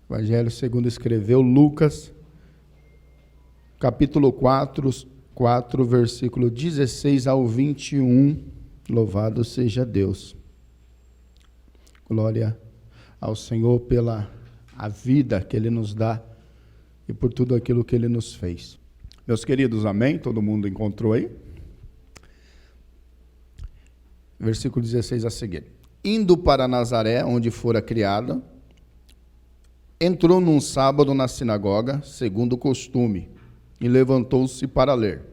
Evangelho segundo escreveu Lucas, capítulo 4, versículo 16 ao 21. Louvado seja Deus. Glória ao Senhor pela a vida que Ele nos dá e por tudo aquilo que Ele nos fez. Meus queridos, amém? Todo mundo encontrou aí? Versículo 16 a seguir. Indo para Nazaré, onde fora criada, entrou num sábado na sinagoga, segundo o costume, e levantou-se para ler.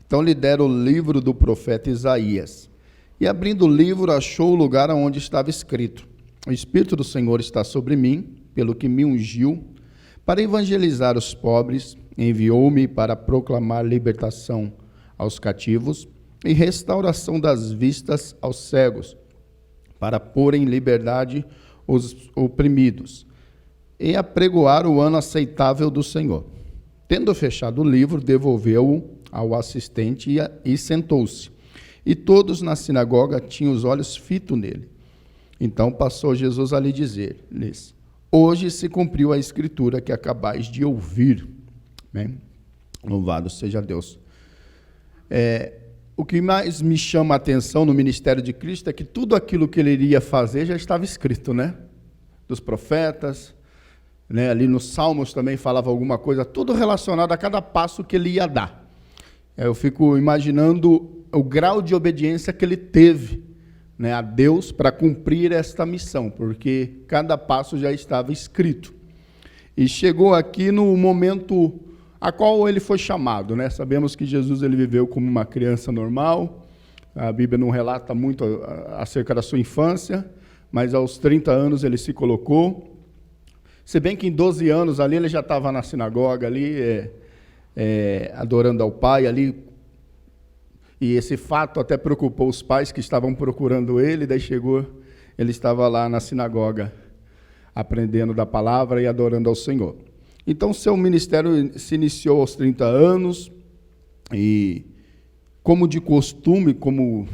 Então lhe deram o livro do profeta Isaías. E abrindo o livro, achou o lugar onde estava escrito: O Espírito do Senhor está sobre mim, pelo que me ungiu, para evangelizar os pobres, enviou-me para proclamar libertação aos cativos e restauração das vistas aos cegos, para pôr em liberdade os oprimidos, e apregoar o ano aceitável do Senhor. Tendo fechado o livro, devolveu-o ao assistente e sentou-se. E todos na sinagoga tinham os olhos fitos nele. Então passou Jesus a lhe dizer-lhes: Hoje se cumpriu a escritura que acabais de ouvir. Bem, louvado seja Deus. O que mais me chama a atenção no ministério de Cristo é que tudo aquilo que ele iria fazer já estava escrito, né? Dos profetas, né? Ali nos Salmos também falava alguma coisa, tudo relacionado a cada passo que ele ia dar. Eu fico imaginando o grau de obediência que ele teve, né, a Deus para cumprir esta missão, porque cada passo já estava escrito. E chegou aqui no momento a qual ele foi chamado, né? Sabemos que Jesus ele viveu como uma criança normal, a Bíblia não relata muito acerca da sua infância, mas aos 30 anos ele se colocou, se bem que em 12 anos ali ele já estava na sinagoga, ali adorando ao Pai, ali, e esse fato até preocupou os pais que estavam procurando ele, daí chegou, ele estava lá na sinagoga, aprendendo da palavra e adorando ao Senhor. Então, seu ministério se iniciou aos 30 anos, e como de costume, como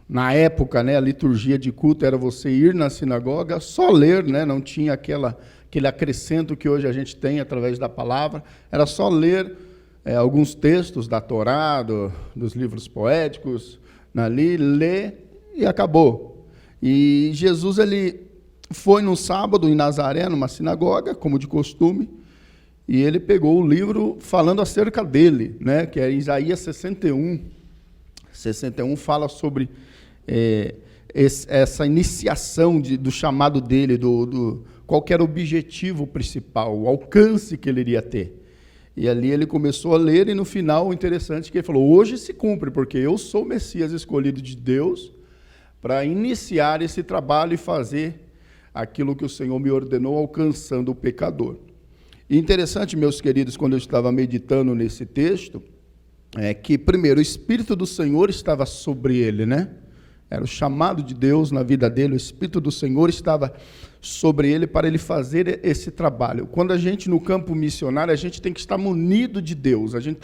na época, né, a liturgia de culto era você ir na sinagoga, só ler, né, não tinha aquele acrescento que hoje a gente tem através da palavra, era só ler alguns textos da Torá, dos livros poéticos, ali, ler e acabou. E Jesus ele foi no sábado em Nazaré, numa sinagoga, como de costume, e ele pegou o livro falando acerca dele, né, que é Isaías 61. 61 fala sobre essa iniciação do chamado dele, qual que era o objetivo principal, o alcance que ele iria ter. E ali ele começou a ler, e no final, o interessante é que ele falou: hoje se cumpre, porque eu sou o Messias escolhido de Deus para iniciar esse trabalho e fazer aquilo que o Senhor me ordenou, alcançando o pecador. E interessante, meus queridos, quando eu estava meditando nesse texto, é que, primeiro, o Espírito do Senhor estava sobre ele, né? Era o chamado de Deus na vida dele, o Espírito do Senhor estava sobre ele para ele fazer esse trabalho. Quando a gente, no campo missionário, a gente tem que estar munido de Deus, a gente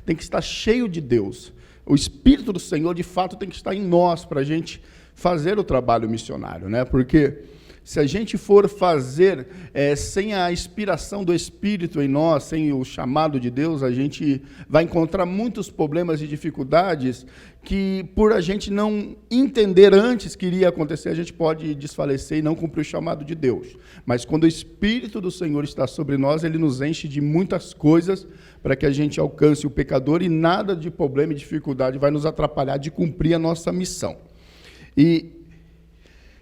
tem que estar cheio de Deus. O Espírito do Senhor, de fato, tem que estar em nós para a gente fazer o trabalho missionário, né? Porque se a gente for fazer sem a inspiração do Espírito em nós, sem o chamado de Deus, a gente vai encontrar muitos problemas e dificuldades que, por a gente não entender antes que iria acontecer, a gente pode desfalecer e não cumprir o chamado de Deus. Mas quando o Espírito do Senhor está sobre nós, ele nos enche de muitas coisas para que a gente alcance o pecador, e nada de problema e dificuldade vai nos atrapalhar de cumprir a nossa missão. E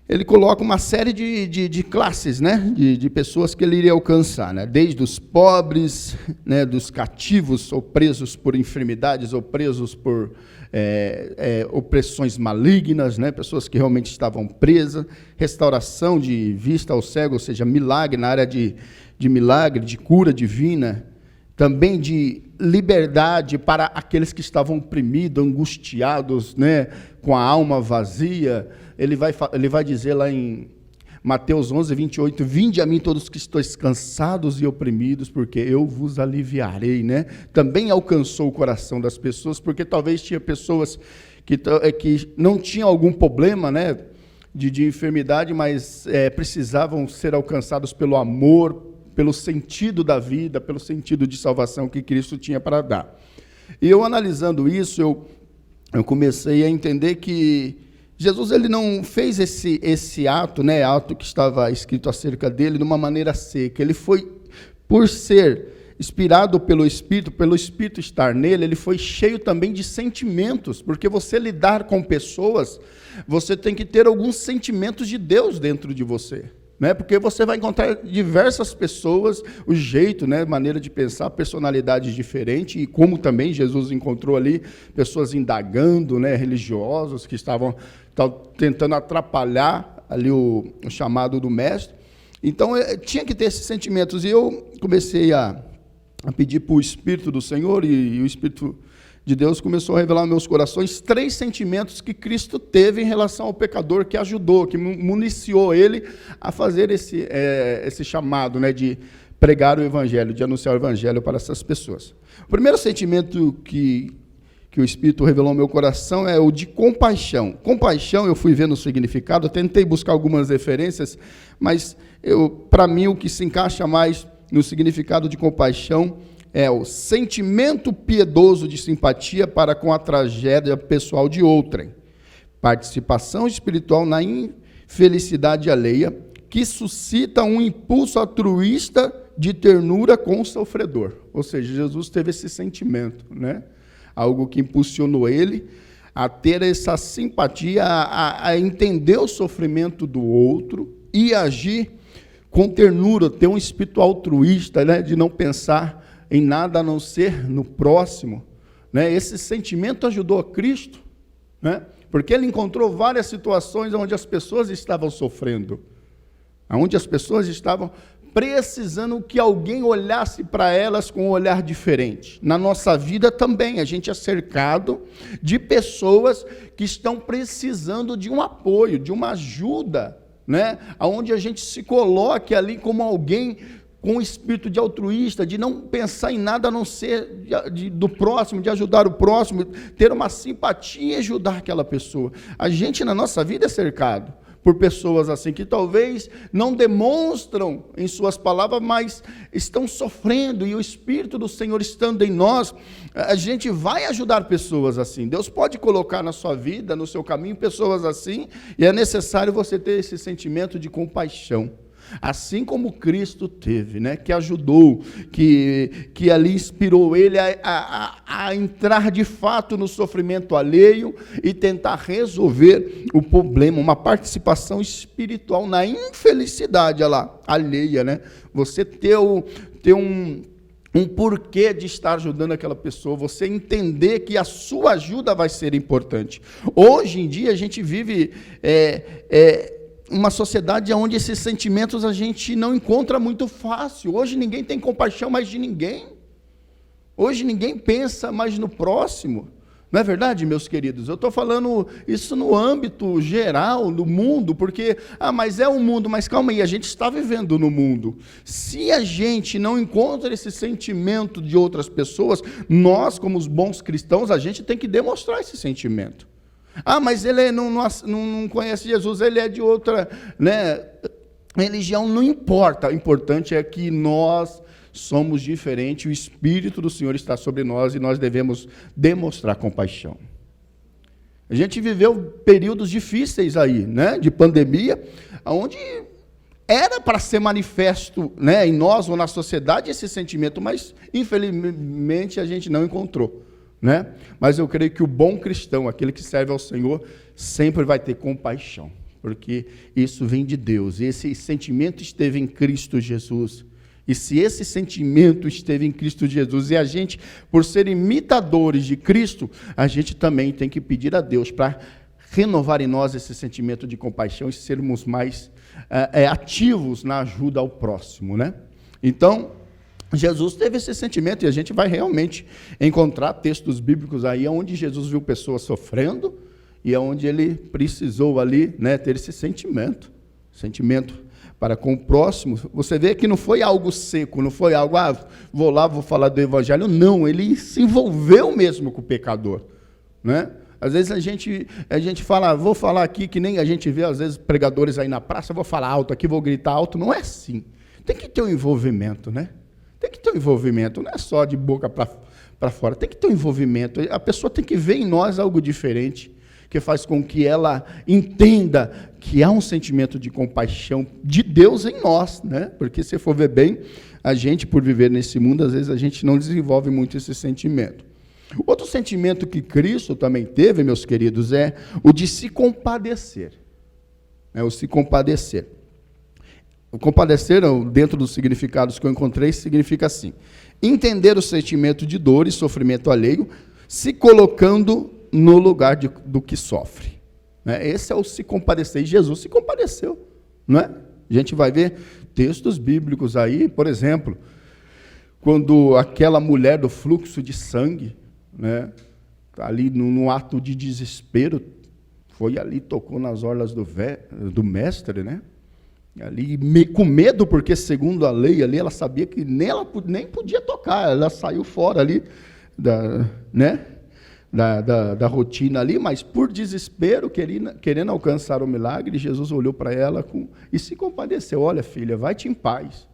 ele coloca uma série de classes, né, de pessoas que ele iria alcançar, né, desde os pobres, né, dos cativos, ou presos por enfermidades, ou presos por opressões malignas, né, pessoas que realmente estavam presas, restauração de vista ao cego, ou seja, milagre, na área de milagre, de cura divina, também de liberdade para aqueles que estavam oprimidos, angustiados, né, com a alma vazia. Ele vai dizer lá em Mateus 11, 28, vinde a mim todos que estáis cansados e oprimidos, porque eu vos aliviarei, né? Também alcançou o coração das pessoas, porque talvez tinha pessoas que não tinham algum problema, né, de enfermidade, mas precisavam ser alcançados pelo amor, pelo sentido da vida, pelo sentido de salvação que Cristo tinha para dar. E eu analisando isso, eu comecei a entender que Jesus ele não fez esse ato, né, ato que estava escrito acerca dele, de uma maneira seca. Ele foi, por ser inspirado pelo Espírito estar nele, ele foi cheio também de sentimentos, porque você lidar com pessoas, você tem que ter alguns sentimentos de Deus dentro de você, né? Porque você vai encontrar diversas pessoas, o jeito, né, maneira de pensar, personalidades diferentes, e como também Jesus encontrou ali pessoas indagando, né, religiosos que estavam tentando atrapalhar ali o chamado do mestre. Então, tinha que ter esses sentimentos, e eu comecei a pedir para o Espírito do Senhor, e o Espírito de Deus começou a revelar aos meus corações 3 sentimentos que Cristo teve em relação ao pecador, que ajudou, que municiou ele a fazer esse chamado, né, de pregar o Evangelho, de anunciar o Evangelho para essas pessoas. O primeiro sentimento que o Espírito revelou ao meu coração é o de compaixão. Compaixão, eu fui vendo o significado, eu tentei buscar algumas referências, mas para mim o que se encaixa mais no significado de compaixão é o sentimento piedoso de simpatia para com a tragédia pessoal de outrem, participação espiritual na infelicidade alheia, que suscita um impulso altruísta de ternura com o sofredor. Ou seja, Jesus teve esse sentimento, né? Algo que impulsionou ele a ter essa simpatia, a entender o sofrimento do outro e agir com ternura, ter um espírito altruísta, né, de não pensar em nada a não ser no próximo, né? Esse sentimento ajudou a Cristo, né? Porque ele encontrou várias situações onde as pessoas estavam sofrendo, onde as pessoas estavam precisando que alguém olhasse para elas com um olhar diferente. Na nossa vida também, a gente é cercado de pessoas que estão precisando de um apoio, de uma ajuda, né? Onde a gente se coloque ali como alguém com espírito de altruísta, de não pensar em nada a não ser do próximo, de ajudar o próximo, ter uma simpatia e ajudar aquela pessoa. A gente, na nossa vida, é cercado por pessoas assim, que talvez não demonstram em suas palavras, mas estão sofrendo, e o Espírito do Senhor estando em nós, a gente vai ajudar pessoas assim. Deus pode colocar na sua vida, no seu caminho, pessoas assim, e é necessário você ter esse sentimento de compaixão. Assim como Cristo teve, né, que ajudou, que ali inspirou ele a entrar de fato no sofrimento alheio e tentar resolver o problema, uma participação espiritual na infelicidade alheia, né? Você ter um porquê de estar ajudando aquela pessoa, você entender que a sua ajuda vai ser importante. Hoje em dia a gente vive uma sociedade onde esses sentimentos a gente não encontra muito fácil. Hoje ninguém tem compaixão mais de ninguém. Hoje ninguém pensa mais no próximo. Não é verdade, meus queridos? Eu estou falando isso no âmbito geral do mundo, porque, mas é o mundo, mas calma aí, a gente está vivendo no mundo. Se a gente não encontra esse sentimento de outras pessoas, nós, como os bons cristãos, a gente tem que demonstrar esse sentimento. Mas ele não conhece Jesus, ele é de outra, né, religião, não importa. O importante é que nós somos diferentes, o Espírito do Senhor está sobre nós e nós devemos demonstrar compaixão. A gente viveu períodos difíceis aí, né, de pandemia, onde era para ser manifesto, né, em nós ou na sociedade esse sentimento, mas infelizmente a gente não encontrou. Né? Mas eu creio que o bom cristão, aquele que serve ao Senhor, sempre vai ter compaixão, porque isso vem de Deus, e esse sentimento esteve em Cristo Jesus. E se esse sentimento esteve em Cristo Jesus, e a gente, por ser imitadores de Cristo, a gente também tem que pedir a Deus para renovar em nós esse sentimento de compaixão e sermos mais ativos na ajuda ao próximo, né? Então, Jesus teve esse sentimento, e a gente vai realmente encontrar textos bíblicos aí onde Jesus viu pessoas sofrendo e onde ele precisou ali, né, ter esse sentimento para com o próximo. Você vê que não foi algo seco, não foi algo, vou lá, vou falar do evangelho. Não, ele se envolveu mesmo com o pecador, né? Às vezes a gente fala, vou falar aqui, que nem a gente vê às vezes pregadores aí na praça, vou falar alto aqui, vou gritar alto. Não é assim. tem que ter um envolvimento, né? Tem que ter um envolvimento, não é só de boca para fora, tem que ter um envolvimento. A pessoa tem que ver em nós algo diferente, que faz com que ela entenda que há um sentimento de compaixão de Deus em nós, né? Porque se for ver bem, a gente, por viver nesse mundo, às vezes a gente não desenvolve muito esse sentimento. Outro sentimento que Cristo também teve, meus queridos, é o de se compadecer. O se compadecer. O compadecer, dentro dos significados que eu encontrei, significa assim: entender o sentimento de dor e sofrimento alheio, se colocando no lugar do que sofre. Esse é o se compadecer. E Jesus se compadeceu. Não é? A gente vai ver textos bíblicos aí, por exemplo, quando aquela mulher do fluxo de sangue, né, ali no ato de desespero, foi ali, tocou nas orlas do mestre, né? Ali, com medo, porque segundo a lei ali, ela sabia que nem podia tocar, ela saiu fora ali da rotina ali, mas por desespero, querendo alcançar o milagre, Jesus olhou para ela e se compadeceu. Olha, filha, vai-te em paz.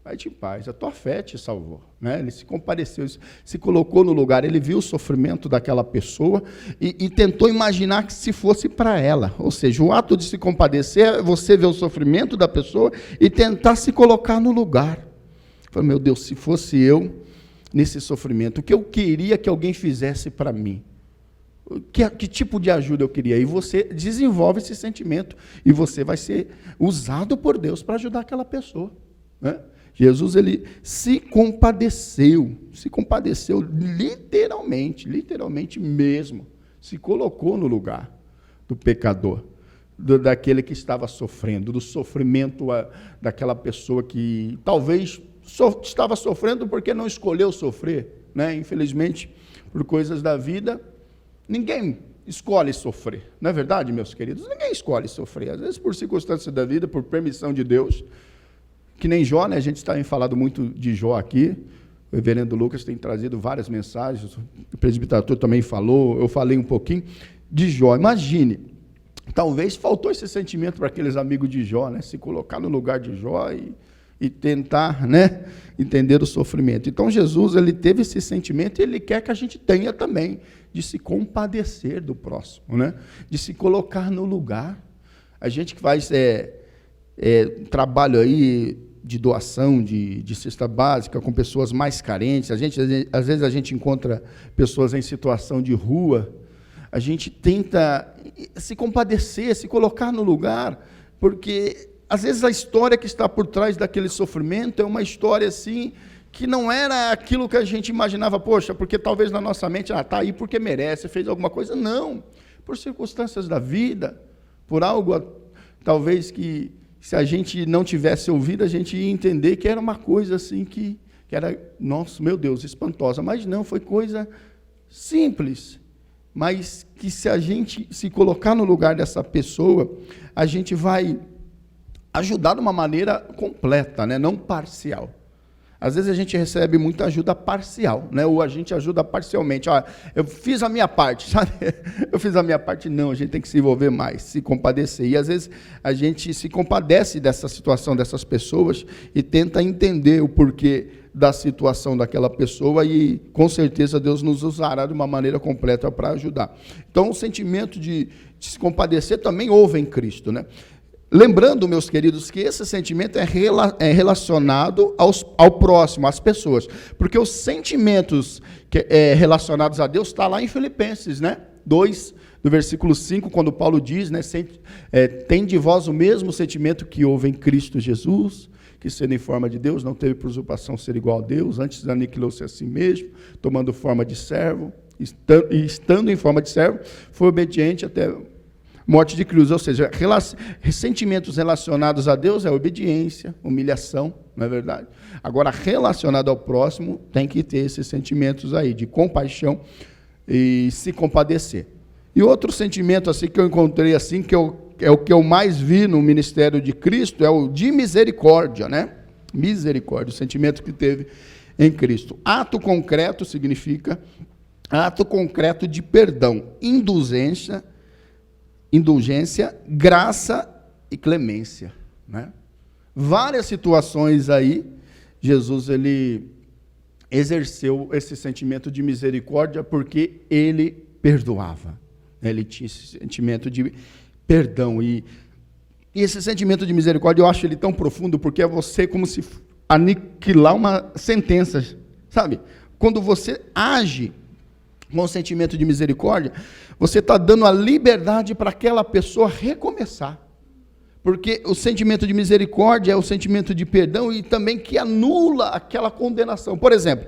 Vai-te em paz, a tua fé te salvou. Né? Ele se compadeceu, se colocou no lugar, ele viu o sofrimento daquela pessoa e tentou imaginar que se fosse para ela. Ou seja, o ato de se compadecer é você ver o sofrimento da pessoa e tentar se colocar no lugar. Falei, meu Deus, se fosse eu nesse sofrimento, o que eu queria que alguém fizesse para mim? Que tipo de ajuda eu queria? E você desenvolve esse sentimento e você vai ser usado por Deus para ajudar aquela pessoa. Né? Jesus, ele se compadeceu literalmente mesmo, se colocou no lugar do pecador, daquele que estava sofrendo, do sofrimento daquela pessoa que talvez estava sofrendo porque não escolheu sofrer, né? Infelizmente, por coisas da vida, ninguém escolhe sofrer, não é verdade, meus queridos? Ninguém escolhe sofrer, às vezes por circunstâncias da vida, por permissão de Deus. Que nem Jó, né? A gente tem falado muito de Jó aqui, o reverendo Lucas tem trazido várias mensagens, o presbítero também falou, eu falei um pouquinho de Jó. Imagine, talvez faltou esse sentimento para aqueles amigos de Jó, né? Se colocar no lugar de Jó e tentar, né, entender o sofrimento. Então Jesus, ele teve esse sentimento e ele quer que a gente tenha também, de se compadecer do próximo, né? De se colocar no lugar. A gente que faz trabalho aí de doação de cesta básica com pessoas mais carentes, às vezes a gente encontra pessoas em situação de rua, a gente tenta se compadecer, se colocar no lugar, porque às vezes a história que está por trás daquele sofrimento é uma história assim, que não era aquilo que a gente imaginava, poxa, porque talvez na nossa mente, está aí porque merece, fez alguma coisa, não, por circunstâncias da vida, por algo talvez que se a gente não tivesse ouvido, a gente ia entender que era uma coisa assim que era, nossa, meu Deus, espantosa. Mas não, foi coisa simples. Mas que se a gente se colocar no lugar dessa pessoa, a gente vai ajudar de uma maneira completa, né? Não parcial. Às vezes a gente recebe muita ajuda parcial, né? Ou a gente ajuda parcialmente. Eu fiz a minha parte, sabe? Eu fiz a minha parte. Não, a gente tem que se envolver mais, se compadecer. E às vezes a gente se compadece dessa situação, dessas pessoas, e tenta entender o porquê da situação daquela pessoa, e com certeza Deus nos usará de uma maneira completa para ajudar. Então o sentimento de se compadecer também houve em Cristo, né? Lembrando, meus queridos, que esse sentimento é relacionado ao próximo, às pessoas. Porque os sentimentos relacionados a Deus está lá em Filipenses, né? 2, do versículo 5, quando Paulo diz, né? Tem de vós o mesmo sentimento que houve em Cristo Jesus, que sendo em forma de Deus, não teve por usurpação ser igual a Deus, antes aniquilou-se a si mesmo, tomando forma de servo, estando em forma de servo, foi obediente até morte de cruz. Ou seja, sentimentos relacionados a Deus é obediência, humilhação, não é verdade? Agora, relacionado ao próximo, tem que ter esses sentimentos aí, de compaixão e se compadecer. E outro sentimento assim que eu encontrei, assim, que é o que eu mais vi no ministério de Cristo, é o de misericórdia, né? Misericórdia, o sentimento que teve em Cristo. Ato concreto significa ato concreto de perdão, indulgência, graça e clemência, né? várias situações aí, Jesus, ele exerceu esse sentimento de misericórdia porque ele perdoava. Ele tinha esse sentimento de perdão. E esse sentimento de misericórdia, eu acho ele tão profundo, porque é você como se aniquilar uma sentença, sabe? Quando você age com o sentimento de misericórdia, você está dando a liberdade para aquela pessoa recomeçar. Porque o sentimento de misericórdia é o sentimento de perdão e também que anula aquela condenação. Por exemplo,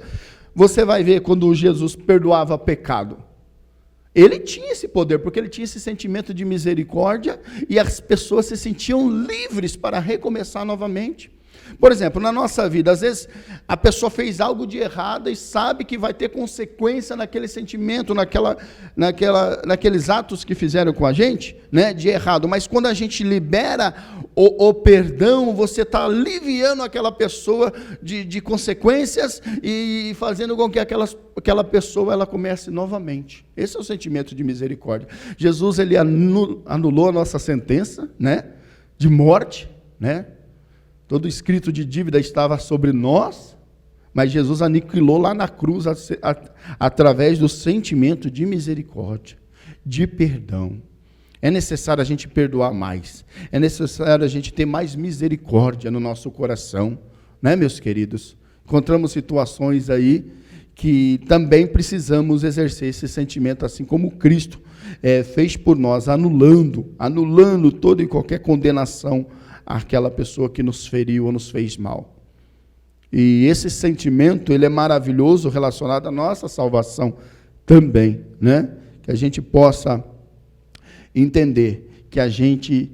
você vai ver quando Jesus perdoava pecado. Ele tinha esse poder, porque ele tinha esse sentimento de misericórdia e as pessoas se sentiam livres para recomeçar novamente. Por exemplo, na nossa vida, às vezes a pessoa fez algo de errado e sabe que vai ter consequência naquele sentimento, naqueles atos que fizeram com a gente, né, de errado. Mas quando a gente libera o perdão, você está aliviando aquela pessoa de consequências e fazendo com que aquela pessoa ela comece novamente. Esse é o sentimento de misericórdia. Jesus, ele anulou a nossa sentença, né, de morte, né? Todo escrito de dívida estava sobre nós, mas Jesus aniquilou lá na cruz através do sentimento de misericórdia, de perdão. É necessário a gente perdoar mais, é necessário a gente ter mais misericórdia no nosso coração, né, meus queridos? Encontramos situações aí que também precisamos exercer esse sentimento, assim como Cristo fez por nós, anulando toda e qualquer condenação àquela pessoa que nos feriu ou nos fez mal. E esse sentimento, ele é maravilhoso, relacionado à nossa salvação também, né? Que a gente possa entender que a gente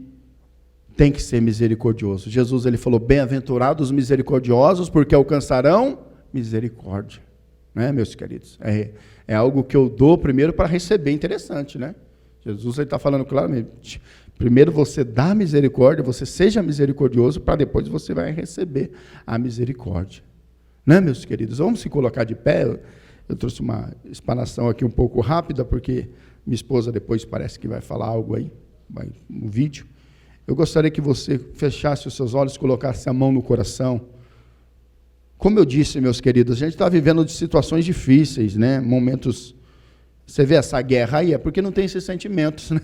tem que ser misericordioso. Jesus, ele falou, bem-aventurados os misericordiosos, porque alcançarão misericórdia, né, meus queridos? É algo que eu dou primeiro para receber, interessante, né? Jesus está falando claramente, primeiro você dá misericórdia, você seja misericordioso, para depois você vai receber a misericórdia. Né, meus queridos? Vamos se colocar de pé. Eu trouxe uma explanação aqui um pouco rápida, porque minha esposa depois parece que vai falar algo aí, no vídeo. Eu gostaria que você fechasse os seus olhos, colocasse a mão no coração. Como eu disse, meus queridos, a gente está vivendo de situações difíceis, né? Momentos... Você vê essa guerra aí, é porque não tem esses sentimentos, né?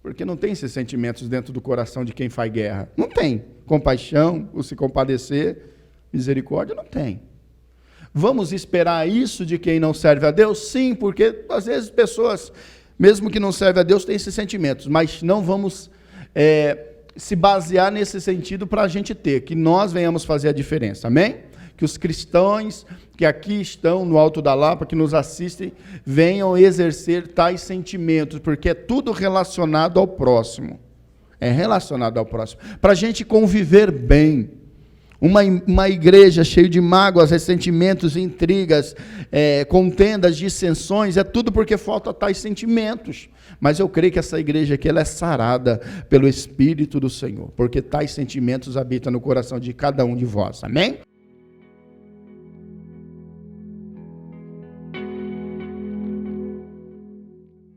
Porque não tem esses sentimentos dentro do coração de quem faz guerra. Não tem. Compaixão, o se compadecer, misericórdia, não tem. Vamos esperar isso de quem não serve a Deus? Sim, porque às vezes pessoas, mesmo que não servem a Deus, têm esses sentimentos, mas não vamos se basear nesse sentido para a gente ter, que nós venhamos fazer a diferença, amém? Que os cristãos que aqui estão no Alto da Lapa, que nos assistem, venham exercer tais sentimentos, porque é tudo relacionado ao próximo. É relacionado ao próximo. Para a gente conviver bem. Uma igreja cheia de mágoas, ressentimentos, intrigas, contendas, dissensões, é tudo porque falta tais sentimentos. Mas eu creio que essa igreja aqui ela é sarada pelo Espírito do Senhor, porque tais sentimentos habitam no coração de cada um de vós. Amém?